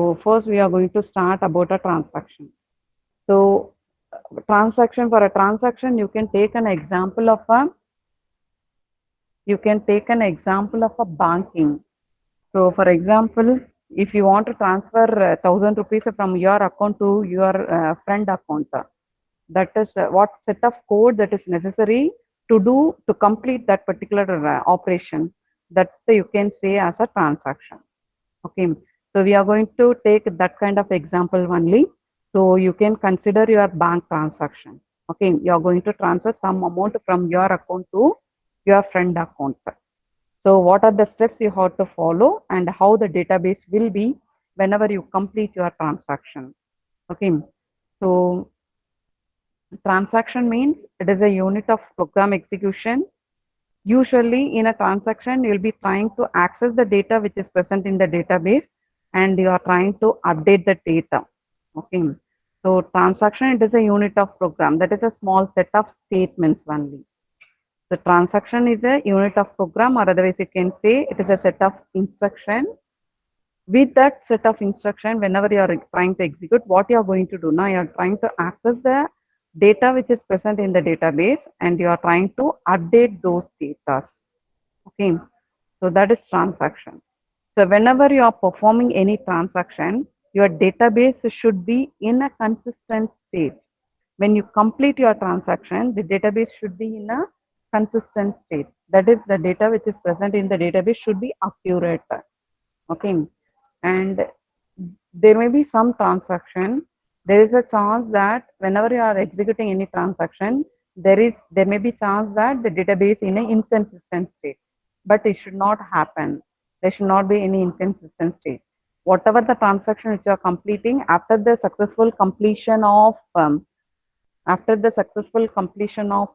So first we are going to start about a transaction. So for a transaction, you can take an example of a banking. So for example, if you want to transfer 1,000 rupees from your account to your friend account, that is what set of code that is necessary to do to complete that particular operation, that you can say as a transaction. Okay, so we are going to take that kind of example only. So you can consider your bank transaction. Okay, you are going to transfer some amount from your account to your friend account. So what are the steps you have to follow and how the database will be whenever you complete your transaction. Okay, so transaction means it is a unit of program execution. Usually in a transaction, you'll be trying to access the data which is present in the database and you are trying to update the data. Okay. So transaction, it is a unit of program. That is a small set of statements only. The transaction is a unit of program, or otherwise you can say it is a set of instruction. With that set of instruction, whenever you are trying to execute, what you are going to do now, you are trying to access the data which is present in the database and you are trying to update those data. Okay, so that is transaction. So whenever you are performing any transaction, your database should be in a consistent state. When you complete your transaction, the database should be in a consistent state. That is, the data which is present in the database should be accurate. Okay, and there may be some transaction. There is a chance that whenever you are executing any transaction, there may be chance that the database in an inconsistent state, but it should not happen. There should not be any inconsistent state. Whatever the transaction which you are completing, after the successful completion of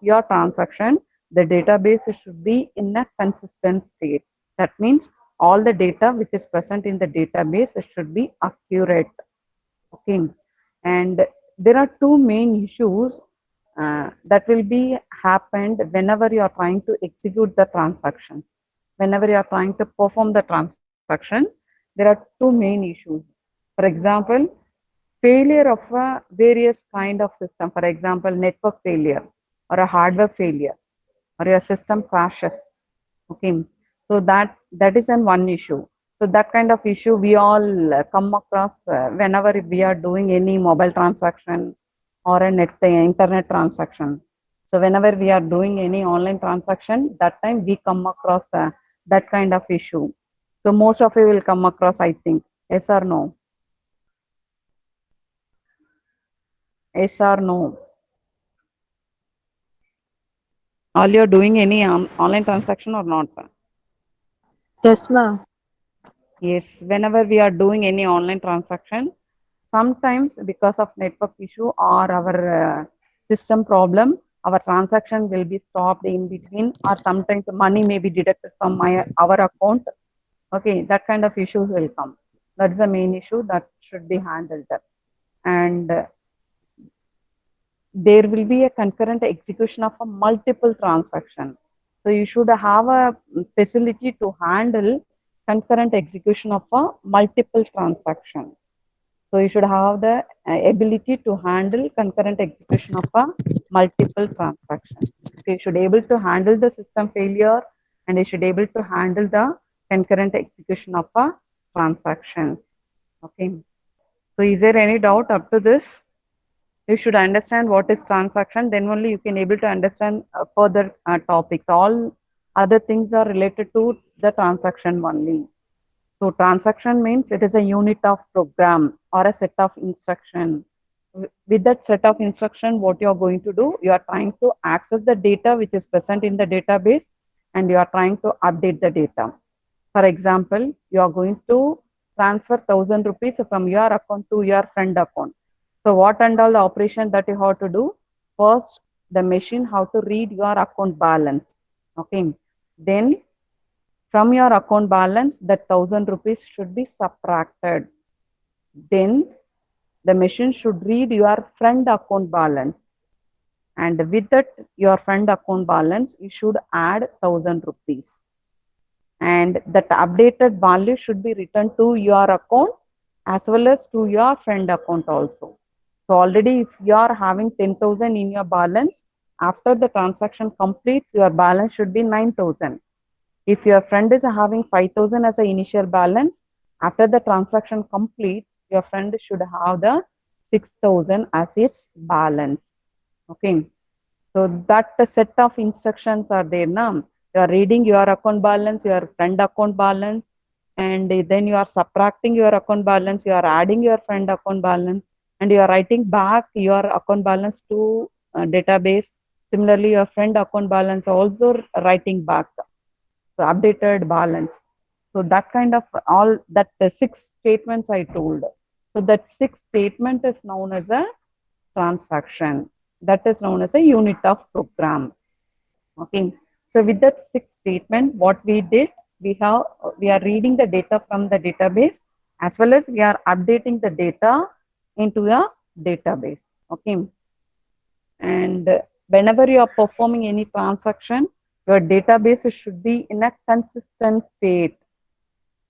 your transaction, the database should be in a consistent state. That means all the data which is present in the database should be accurate. Okay, and there are two main issues that will be happened whenever you are trying to execute the transactions. Whenever you are trying to perform the transactions, there are two main issues. For example, failure of a various kind of system, for example, network failure or a hardware failure or your system crashes. Okay, so that is one issue. So that kind of issue we all come across whenever we are doing any mobile transaction or a internet transaction. So whenever we are doing any online transaction, that time we come across that kind of issue. So most of you will come across, I think. Yes or no? Yes or no? All you're doing any online transaction or not? Yes, ma'am. Yes, whenever we are doing any online transaction, sometimes because of network issue or our system problem, our transaction will be stopped in between, or sometimes the money may be deducted from our account. Okay, that kind of issues will come. That's the main issue that should be handled. And there will be a concurrent execution of a multiple transaction. So you should have a facility to handle concurrent execution of a multiple transaction. So you should have the ability to handle concurrent execution of a multiple transaction. So you should able to handle the system failure and you should able to handle the concurrent execution of a transactions. Okay. So is there any doubt up to this? You should understand what is transaction, then only you can able to understand further topics. All other things are related to the transaction only. So transaction means it is a unit of program or a set of instruction. With that set of instruction, what you are going to do, you are trying to access the data which is present in the database and you are trying to update the data. For example, you are going to transfer 1,000 rupees from your account to your friend account. So what and all the operation that you have to do? First, the machine have to read your account balance. Okay. Then from your account balance, that 1,000 rupees should be subtracted. Then the machine should read your friend account balance. And with that, your friend account balance, you should add 1,000 rupees. And that updated value should be returned to your account as well as to your friend account also. So already if you are having 10,000 in your balance, after the transaction completes, your balance should be 9,000. If your friend is having 5,000 as an initial balance, after the transaction completes, your friend should have the 6,000 as his balance. Okay. So that set of instructions are there now. You are reading your account balance, your friend account balance, and then you are subtracting your account balance, you are adding your friend account balance, and you are writing back your account balance to database. Similarly, your friend account balance also writing back, so updated balance. So that kind of all that six statements I told. So that six statement is known as a transaction. That is known as a unit of program. Okay. So with that six statement, what we did, we are reading the data from the database, as well as we are updating the data into a database. Okay. And whenever you are performing any transaction, your database should be in a consistent state.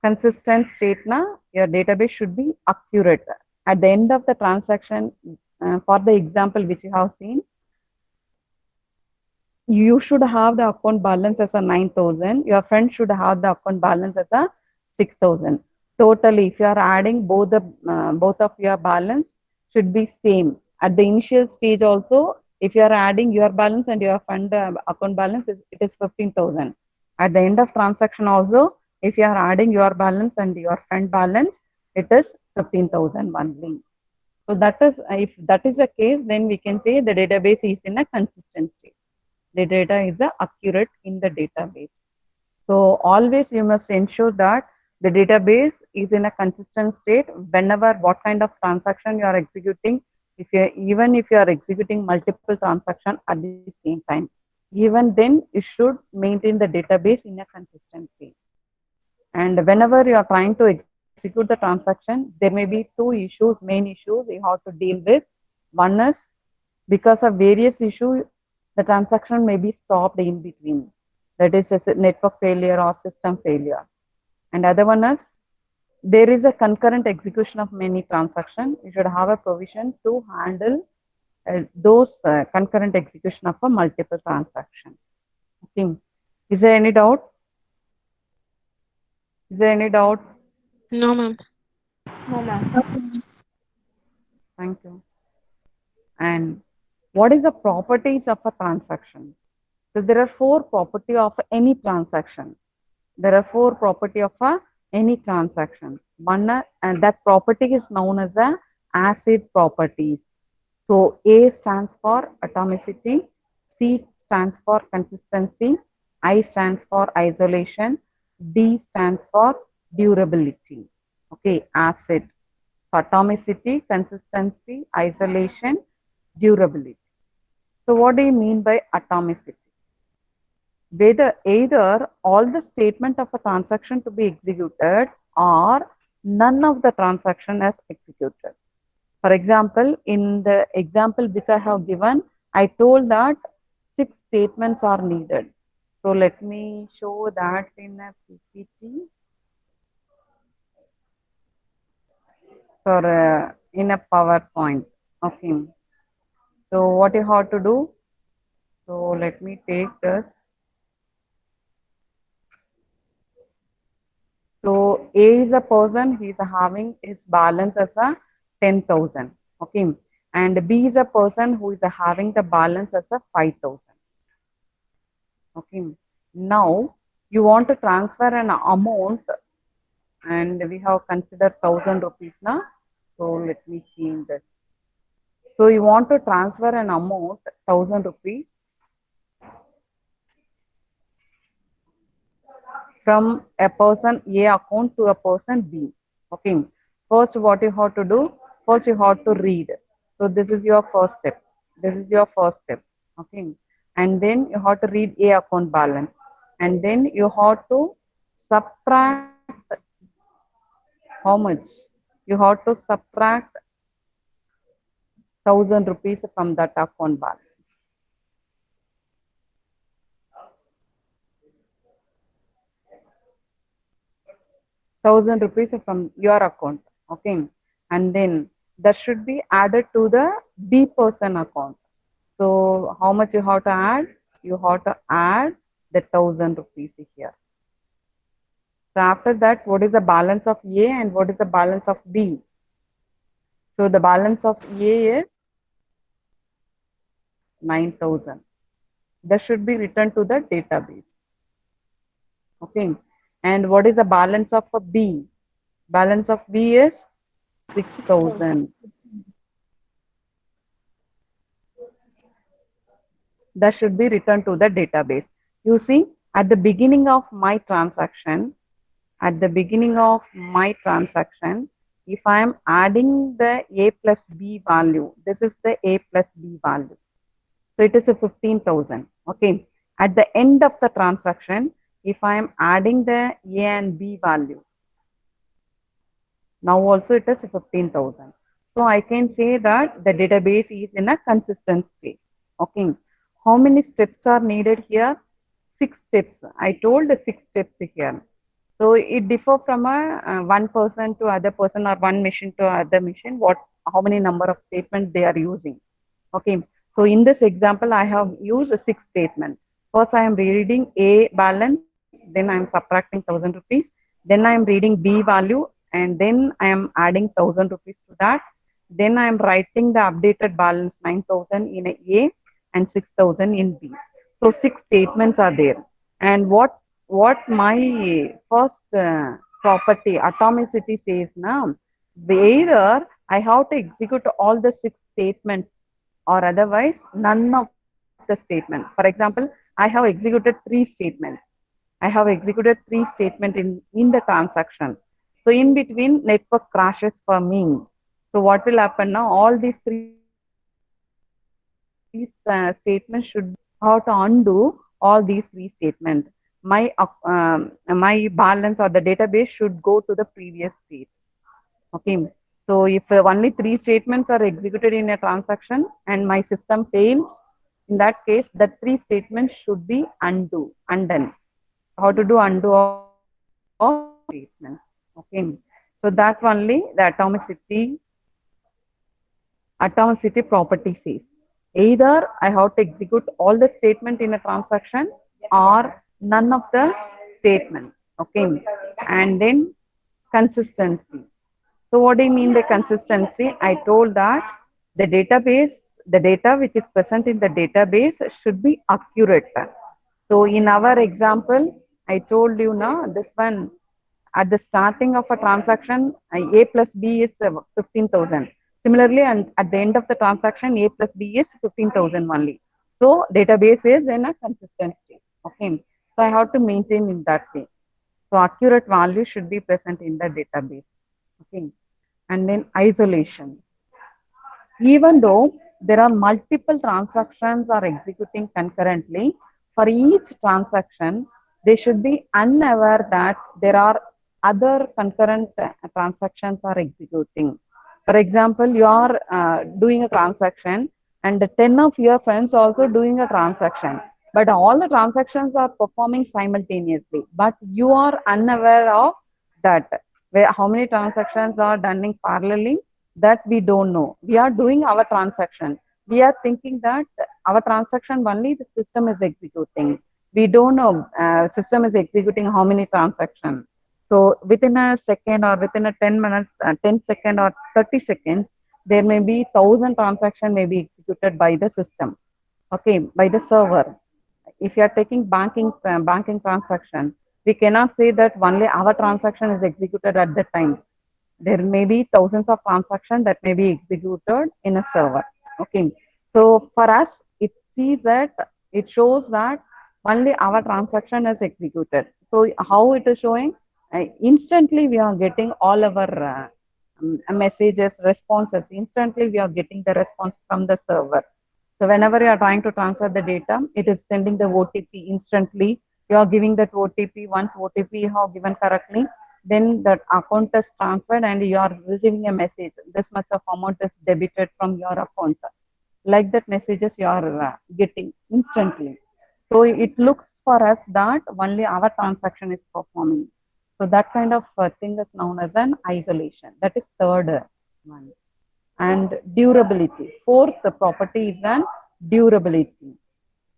Consistent state na your database should be accurate. At the end of the transaction, for the example which you have seen, you should have the account balance as a 9,000. Your friend should have the account balance as a 6,000. Totally, if you are adding both of your balance should be same. At the initial stage also, if you are adding your balance and your friend account balance, it is 15,000. At the end of transaction also, if you are adding your balance and your friend balance, it is 15,000 only. So that is, if that is the case, then we can say the database is in a consistent state. The data is accurate in the database. So always you must ensure that the database is in a consistent state whenever what kind of transaction you are executing. If you even if you are executing multiple transactions at the same time, even then you should maintain the database in a consistent state. And whenever you are trying to execute the transaction, there may be two issues, main issues you have to deal with. One is because of various issues, the transaction may be stopped in between. That is a network failure or system failure. And other one is there is a concurrent execution of many transactions. You should have a provision to handle those concurrent execution of multiple transactions. Okay. Is there any doubt? Is there any doubt? No, ma'am. No, ma'am. Thank you. And what is the properties of a transaction? So there are four property of any transaction. There are four property of any transaction. One and that property is known as the acid properties. So A stands for atomicity, C stands for consistency, I stands for isolation, D stands for durability. Okay, acid, atomicity, consistency, isolation, durability. So what do you mean by atomicity? Whether either all the statement of a transaction to be executed or none of the transaction is executed. For example, in the example which I have given, I told that six statements are needed. So let me show that in a PPT or in a PowerPoint. Okay. So what you have to do? So let me take this. So A is a person, he is having his balance as a 10,000. Okay. And B is a person who is having the balance as a 5,000. Okay. Now you want to transfer an amount and we have considered 1,000 rupees now. So let me change this. So you want to transfer an amount 1,000 rupees from a person A account to a person B. Okay. First, what you have to do? First, you have to read. So this is your first step. This is your first step. Okay. And then you have to read A account balance. And then you have to subtract how much? You have to subtract 1,000 rupees from that account balance. 1,000 rupees from your account. Okay, and then that should be added to the B person account. So how much you have to add? You have to add the 1,000 rupees here. So after that, what is the balance of A and what is the balance of B? So the balance of A is 9,000. That should be returned to the database. Okay. And what is the balance of a B? Balance of B is 6,000. 6,000. That should be returned to the database. You see, at the beginning of my transaction, at the beginning of my transaction, if I am adding the A plus B value, this is the A plus B value. So it is a 15,000. Okay. At the end of the transaction, if I am adding the A and B value, now also it is 15,000. So I can say that the database is in a consistent state. Okay. How many steps are needed here? 6 steps. I told the 6 steps here. So it differ from a one person to other person or one machine to other machine. How many number of statements they are using. Okay. So in this example, I have used a 6 statement. First, I am reading A balance, then I am subtracting 1,000 rupees. Then I am reading B value, and then I am adding 1,000 rupees to that. Then I am writing the updated balance 9,000 in A and 6,000 in B. So 6 statements are there. And what my first property atomicity says now, either I have to execute all the 6 statements or otherwise none of the statement. For example, I have executed 3 statements. I have executed 3 statements in the transaction. So in between network crashes for me. So what will happen now? All these 3 statements should how to undo all these 3 statements. My balance or the database should go to the previous state. Okay. So if only 3 statements are executed in a transaction and my system fails, in that case, the 3 statements should be undone. How to do undo of statements? Okay. So that only the atomicity property says. Either I have to execute all the statement in a transaction or none of the statement. Okay. And then consistency. So what do you mean by consistency? I told that the database, the data which is present in the database should be accurate. So in our example, I told you now this one at the starting of a transaction, A plus B is 15,000. Similarly, and at the end of the transaction, A plus B is 15,000 only. So database is in a consistent state. Okay. So I have to maintain in that way. So accurate value should be present in the database. Okay. And then isolation. Even though there are multiple transactions are executing concurrently, for each transaction, they should be unaware that there are other concurrent transactions are executing. For example, you are doing a transaction and 10 of your friends also doing a transaction, but all the transactions are performing simultaneously, but you are unaware of that. Where how many transactions are done in parallelly, that we don't know. We are doing our transaction. We are thinking that our transaction only the system is executing. We don't know system is executing how many transactions. So within a second or within a 10 minutes, 10 second or 30 seconds, there may be 1,000 transactions may be executed by the system. Okay, by the server. If you are taking banking transaction, we cannot say that only our transaction is executed at the time. There may be thousands of transactions that may be executed in a server. Okay. So for us, it shows that only our transaction is executed. So how it is showing? Instantly we are getting all our messages, responses. Instantly we are getting the response from the server. So whenever you are trying to transfer the data, it is sending the OTP instantly. You are giving that OTP. Once OTP you have given correctly, then that account is transferred and you are receiving a message. This much of amount is debited from your account. Like that messages you are getting instantly. So it looks for us that only our transaction is performing. So that kind of thing is known as an isolation. That is third one. And durability. Fourth property is an durability.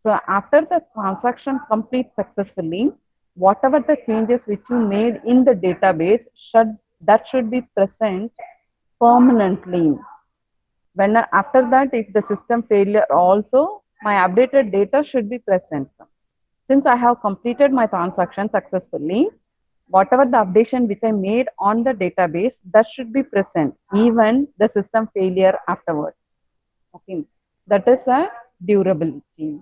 So after the transaction completes successfully, whatever the changes which you made in the database should be present permanently. When after that, if the system failure also, my updated data should be present. Since I have completed my transaction successfully, whatever the updation which I made on the database, that should be present, even the system failure afterwards. Okay, that is a durability.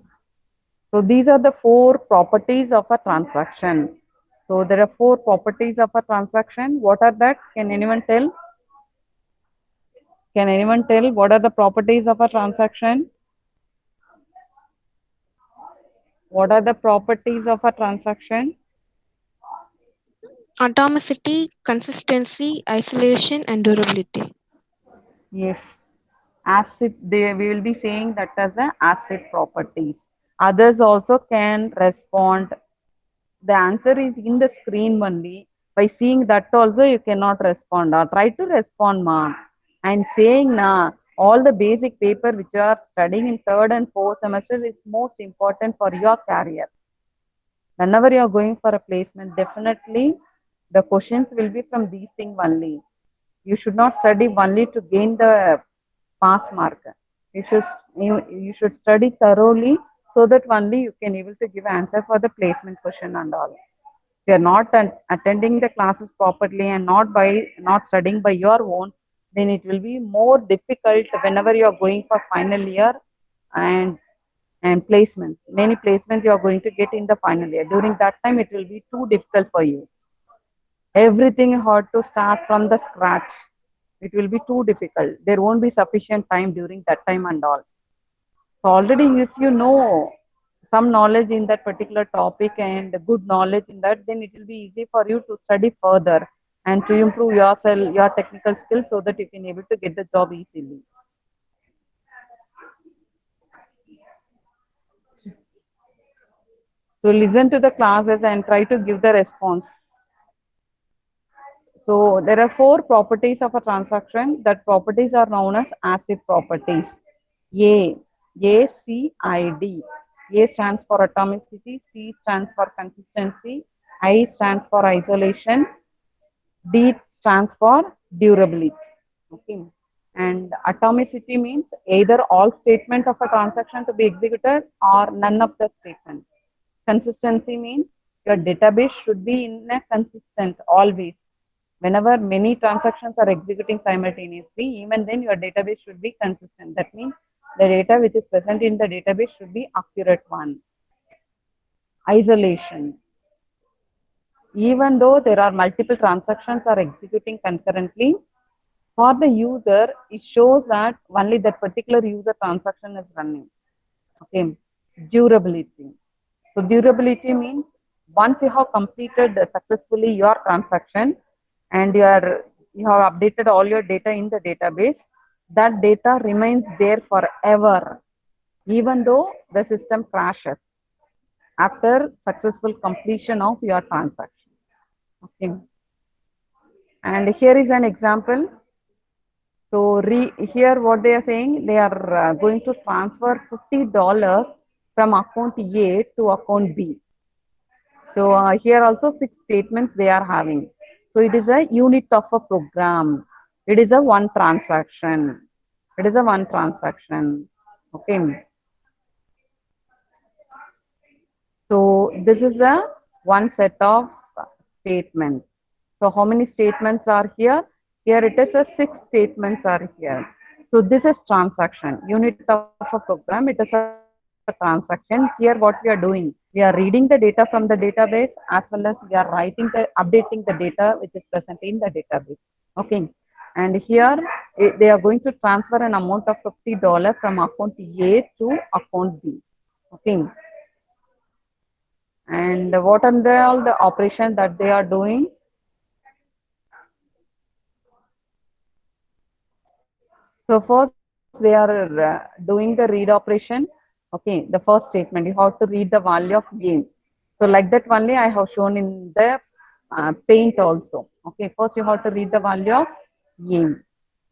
So these are the four properties of a transaction. So there are four properties of a transaction. What are that? Can anyone tell? Can anyone tell what are the properties of a transaction? What are the properties of a transaction? Atomicity, consistency, isolation, and durability. Yes, acid, we will be saying that as the acid properties. Others also can respond. The answer is in the screen only. By seeing that also you cannot respond. Or try to respond, ma'am. And saying na all the basic paper which you are studying in third and fourth semester is most important for your career. Whenever you are going for a placement, definitely the questions will be from these things only. You should not study only to gain the pass mark. You should you should study thoroughly so that only you can able to give answer for the placement question and all. If you are not attending the classes properly and not studying by your own, then it will be more difficult whenever you are going for final year and placements. Many placements you are going to get in the final year. During that time, it will be too difficult for you. Everything hard to start from the scratch. It will be too difficult. There won't be sufficient time during that time and all. So already if you know some knowledge in that particular topic and good knowledge in that, then it will be easy for you to study further and to improve yourself, your technical skills so that you can able to get the job easily. So listen to the classes and try to give the response. So there are four properties of a transaction. That properties are known as acid properties. A, ACID. A stands for atomicity, C stands for consistency, I stands for isolation, D stands for durability. Okay. And atomicity means either all statement of a transaction to be executed or none of the statement. Consistency means your database should be in a consistent always. Whenever many transactions are executing simultaneously, even then your database should be consistent. That means the data which is present in the database should be accurate one. Isolation. Even though there are multiple transactions are executing concurrently, for the user, it shows that only that particular user transaction is running. Okay. Durability. So durability means once you have completed successfully your transaction and you have updated all your data in the database, that data remains there forever, even though the system crashes after successful completion of your transaction. Okay. And here is an example. So here what they are saying, they are going to transfer $50 from account A to account B. So here also 6 statements they are having. So it is a unit of a program. It is a one transaction. It is a one transaction. Okay. So this is a one set of statements. So how many statements are here? Here it is a 6 statements are here. So this is transaction, unit of a program. It is a transaction. Here what we are doing, we are reading the data from the database as well as we are updating the data which is present in the database. Okay. And here they are going to transfer an amount of $50 from account A to account B. Okay. And what are all the operations that they are doing? So first they are doing the read operation. Okay, the first statement, you have to read the value of gain. So like that only I have shown in the paint also. Okay, first you have to read the value of A.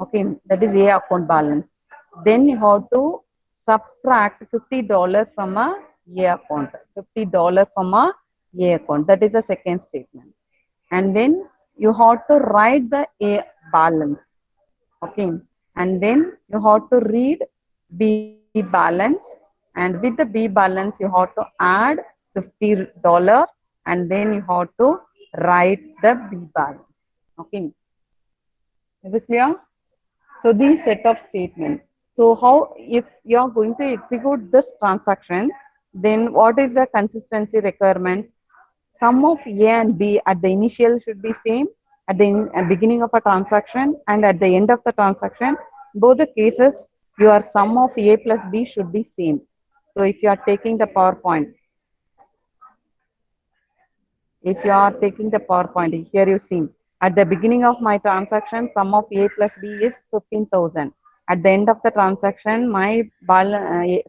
Okay, that is A account balance. Then you have to subtract $50 from a A account. $50 from a A account. That is the second statement. And then you have to write the A balance. Okay, and then you have to read B balance, and with the B balance you have to add $50, and then you have to write the B balance. Okay, is it clear? So these set of statements. So how, if you are going to execute this transaction, then what is the consistency requirement? Sum of A and B at the initial should be same at the beginning of a transaction and at the end of the transaction. Both the cases, your sum of A plus B should be same. So if you are taking the PowerPoint, here you see at the beginning of my transaction, sum of A plus B is 15,000. At the end of the transaction, my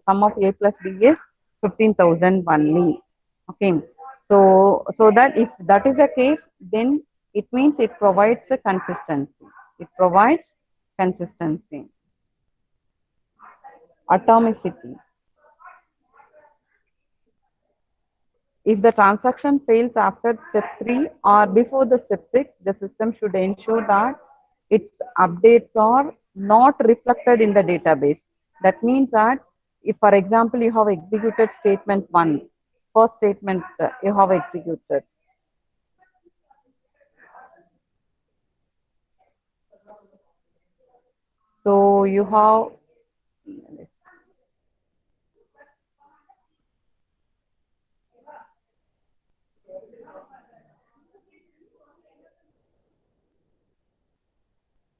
sum of A plus B is 15,000 only. Okay. So that if that is the case, then it means it provides a consistency. It provides consistency. Atomicity. If the transaction fails after step 3 or before the step 6, the system should ensure that its updates are not reflected in the database. That means that if, for example, you have executed statement 1, first statement you have executed. So you have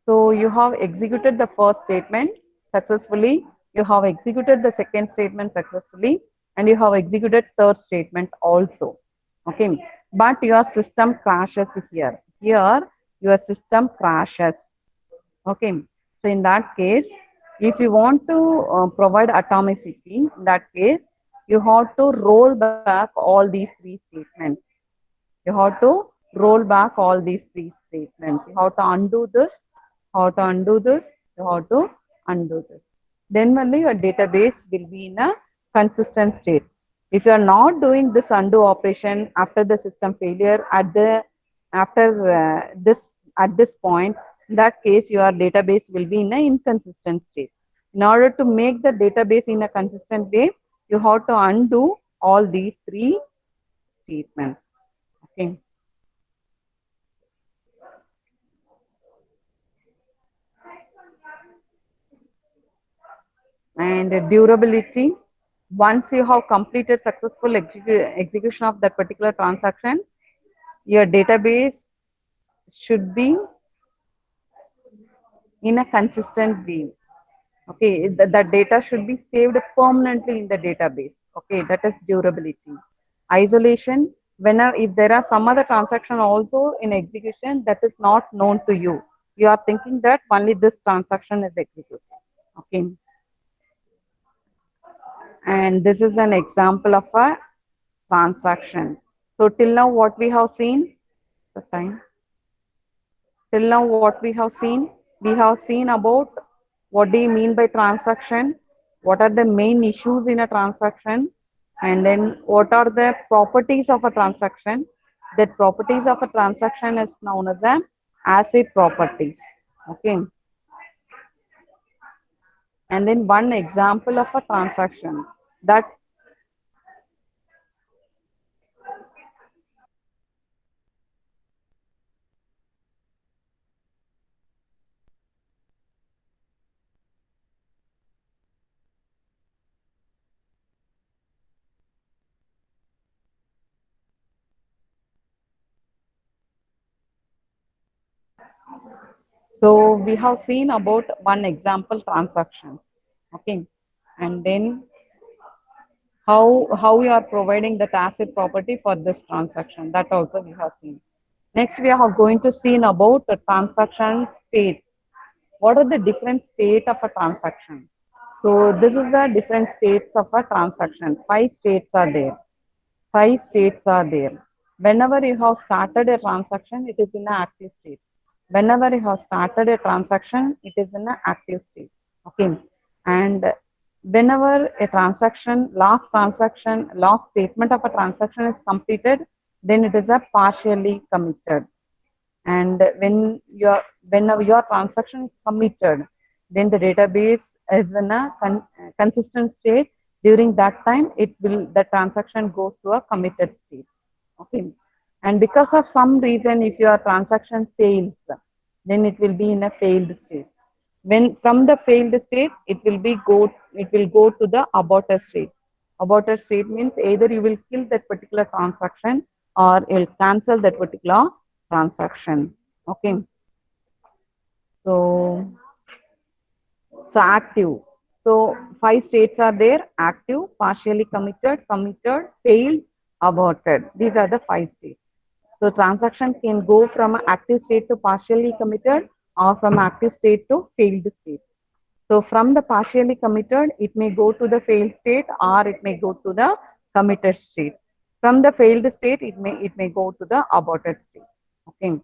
So you have executed the first statement successfully, you have executed the second statement successfully, and you have executed third statement also. Okay, but your system crashes here. Here, your system crashes. Okay, so in that case, if you want to provide atomicity, in that case, you have to roll back all these three statements. You have to roll back all these three statements. You have to undo this, how to undo this, you have to undo this. Then only your database will be in a consistent state. If you are not doing this undo operation after the system failure at this point, in that case your database will be in an inconsistent state. In order to make the database in a consistent way, you have to undo all these three statements. Okay. And durability, once you have completed successful execution of that particular transaction, your database should be in a consistent way. Okay, that data should be saved permanently in the database. Okay, that is durability. Isolation, whenever if there are some other transaction also in execution that is not known to you, you are thinking that only this transaction is executed. Okay. And this is an example of a transaction. So till now what we have seen, the time. Till now what we have seen about what do you mean by transaction, what are the main issues in a transaction, and then what are the properties of a transaction. That properties of a transaction is known as the asset properties. Okay. And then one example of a transaction that so we have seen about one example transaction. Okay. And then how we are providing the asset property for this transaction, that also we have seen. Next we are going to see about the transaction state. What are the different state of a transaction? So this is the different states of a transaction. 5 states are there. 5 states are there. Whenever you have started a transaction, it is in an active state. Whenever you have started a transaction, it is in an active state. Okay. And whenever a last statement of a transaction is completed, then it is a partially committed. And whenever your transaction is committed, then the database is in a consistent state. During that time, the transaction goes to a committed state. Okay. And because of some reason, if your transaction fails, then it will be in a failed state. When from the failed state, it will go to the aborted state. Aborted state means either you will kill that particular transaction or you'll cancel that particular transaction. Okay. So active. So five states are there: active, partially committed, committed, failed, aborted. These are the five states. So transaction can go from an active state to partially committed or from active state to failed state. So from the partially committed, it may go to the failed state or it may go to the committed state. From the failed state, it may go to the aborted state. Okay.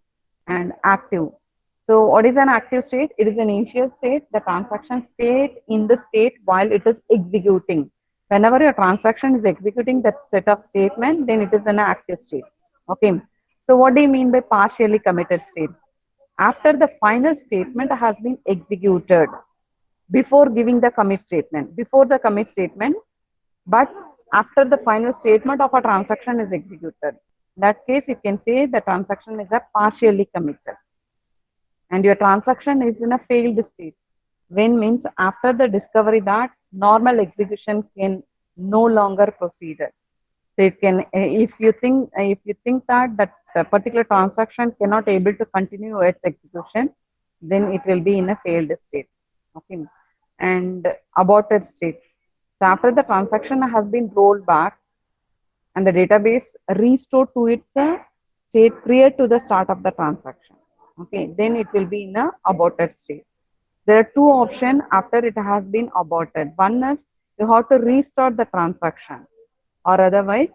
And active. So what is an active state? It is an initial state, the transaction state in the state while it is executing. Whenever your transaction is executing that set of statement, then it is an active state. Okay. So what do you mean by partially committed state? After the final statement has been executed, before giving the commit statement, before the commit statement, but after the final statement of a transaction is executed. In that case, you can say the transaction is a partially committed. And your transaction is in a failed state. When means after the discovery that normal execution can no longer proceed. So it can, if you think that particular transaction cannot able to continue its execution, then it will be in a failed state. Okay. And aborted state. So after the transaction has been rolled back and the database restored to its state prior to the start of the transaction. Okay, then it will be in a aborted state. There are two options after it has been aborted. One is you have to restart the transaction or otherwise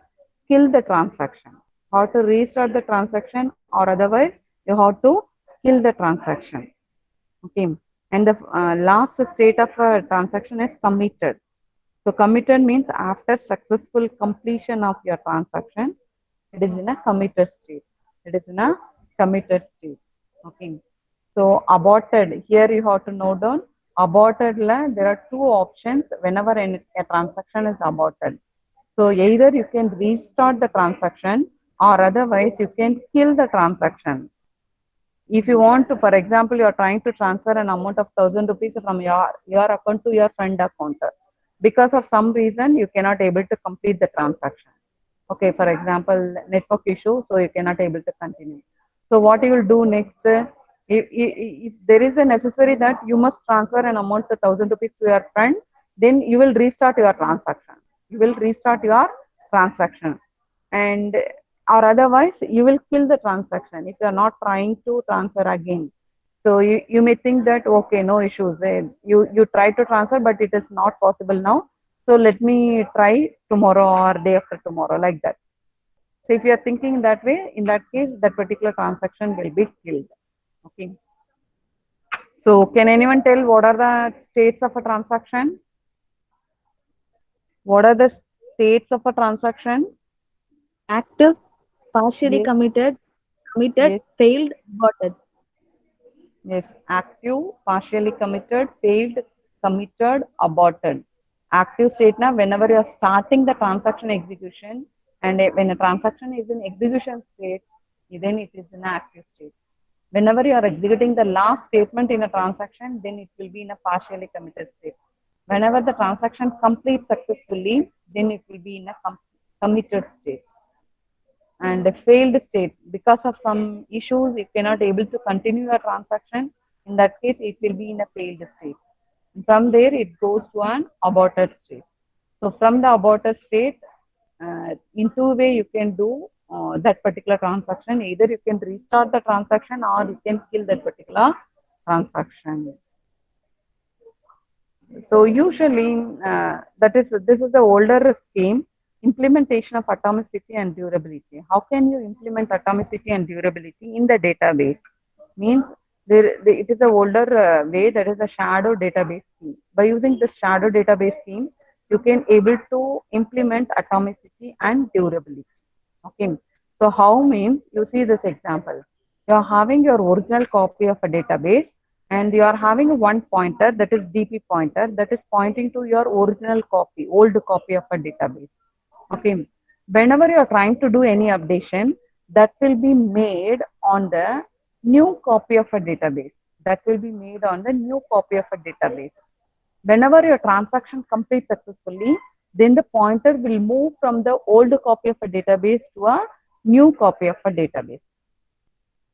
kill the transaction. How to restart the transaction or otherwise you have to kill the transaction. Okay, and the last state of a transaction is committed. So committed means after successful completion of your transaction, it is in a committed state. It is in a committed state. Okay. So aborted, here you have to note down, aborted, there are two options whenever a transaction is aborted. So either you can restart the transaction or otherwise you can kill the transaction. If you want to, for example, you are trying to transfer an amount of 1,000 rupees from your account to your friend account. Because of some reason, you cannot able to complete the transaction. Okay, for example, network issue, so you cannot able to continue. So what you will do next, if there is a necessary that you must transfer an amount to 1,000 rupees to your friend, then you will restart your transaction. You will restart your transaction. And or otherwise you will kill the transaction if you are not trying to transfer again. So you may think that okay, no issues, you try to transfer but it is not possible now, so let me try tomorrow or day after tomorrow, like that. So if you are thinking that way, in that case that particular transaction will be killed. Okay, so can anyone tell what are the states of a transaction? What are the states of a transaction? Active, partially Yes. committed, Yes. failed, aborted. Yes, active, partially committed, failed, committed, aborted. Active state now, whenever you are starting the transaction execution, and when a transaction is in execution state, then it is in an active state. Whenever you are executing the last statement in a transaction, then it will be in a partially committed state. Whenever the transaction completes successfully, then it will be in a committed state. And a failed state, because of some issues you cannot able to continue your transaction, in that case it will be in a failed state. From there it goes to an aborted state. So from the aborted state, in two way you can do that particular transaction. Either you can restart the transaction or you can kill that particular transaction. So usually this is the older scheme. implementation of atomicity and durability. How can you implement atomicity and durability in the database? Means it is a older way, that is a shadow database scheme. By using this shadow database scheme, you can able to implement atomicity and durability. Okay. So how means, you see this example. You are having your original copy of a database and you are having one pointer, that is DP pointer, that is pointing to your original copy, old copy of a database. Okay. Whenever you are trying to do any updation, that will be made on the new copy of a database. That will be made on the new copy of a database. Whenever your transaction completes successfully, then the pointer will move from the old copy of a database to a new copy of a database.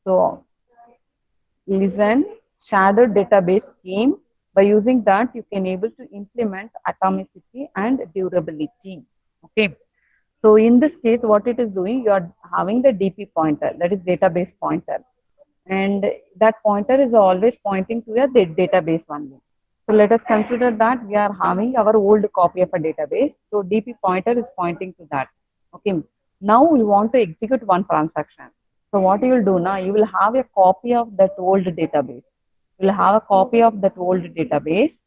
So, listen, shadow database scheme. By using that, you can able to implement atomicity and durability. Okay. So in this case, what it is doing, you are having the DP pointer, that is database pointer. And that pointer is always pointing to a database only. So let us consider that we are having our old copy of a database. So DP pointer is pointing to that. Okay. Now we want to execute one transaction. So what you will do now, you will have a copy of that old database. You will have a copy of that old database.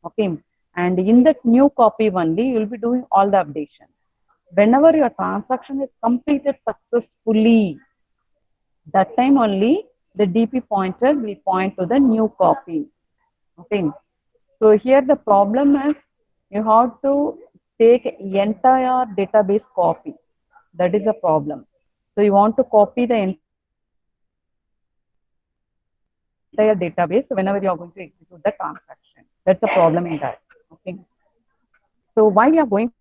Okay. And in that new copy only, you will be doing all the updation. Whenever your transaction is completed successfully, that time only the DP pointer will point to the new copy. Okay. So here the problem is, you have to take entire database copy. That is a problem. So you want to copy the entire database whenever you are going to execute the transaction. That's the problem in that. Okay. So why we are going for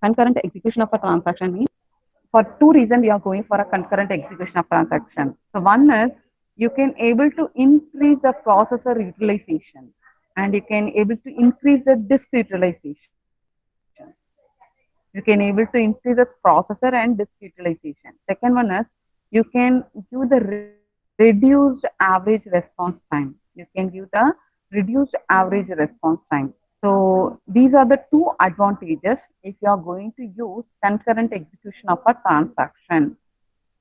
a concurrent execution of a transaction? So one is, you can able to increase the processor utilization. Concurrent execution of a transaction means, for two reasons we are going for a concurrent execution of transaction. So one is, you can able to increase the processor utilization and you can able to increase the disk utilization. You can able to increase the processor and disk utilization. Second one is, you can give the reduced average response time. You can give the reduced average response time. So these are the two advantages if you are going to use concurrent execution of a transaction.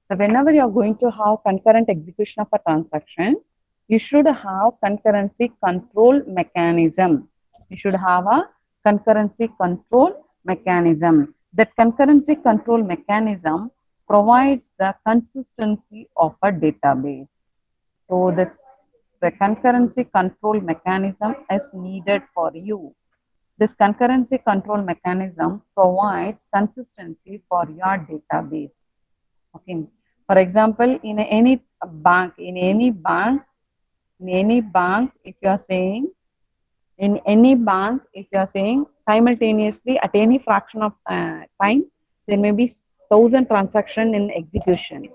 So whenever you are going to have concurrent execution of a transaction, you should have concurrency control mechanism. You should have a concurrency control mechanism. That concurrency control mechanism provides the consistency of a database. So the concurrency control mechanism is needed for you. This concurrency control mechanism provides consistency for your database. Okay. For example, in any bank, if you are saying, simultaneously at any fraction of time, there may be 1,000 transactions in execution.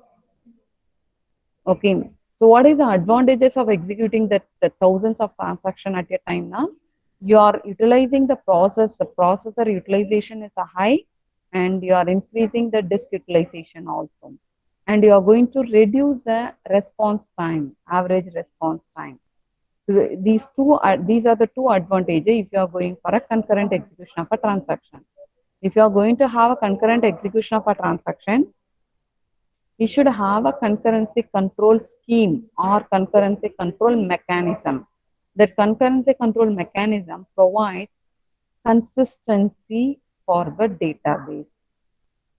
Okay. So what is the advantages of executing the thousands of transactions at a time now? You are utilizing the processor utilization is a high, and you are increasing the disk utilization also. And you are going to reduce the response time, average response time. So these are the two advantages if you are going for a concurrent execution of a transaction. If you are going to have a concurrent execution of a transaction, we should have a concurrency control scheme or concurrency control mechanism. That concurrency control mechanism provides consistency for the database.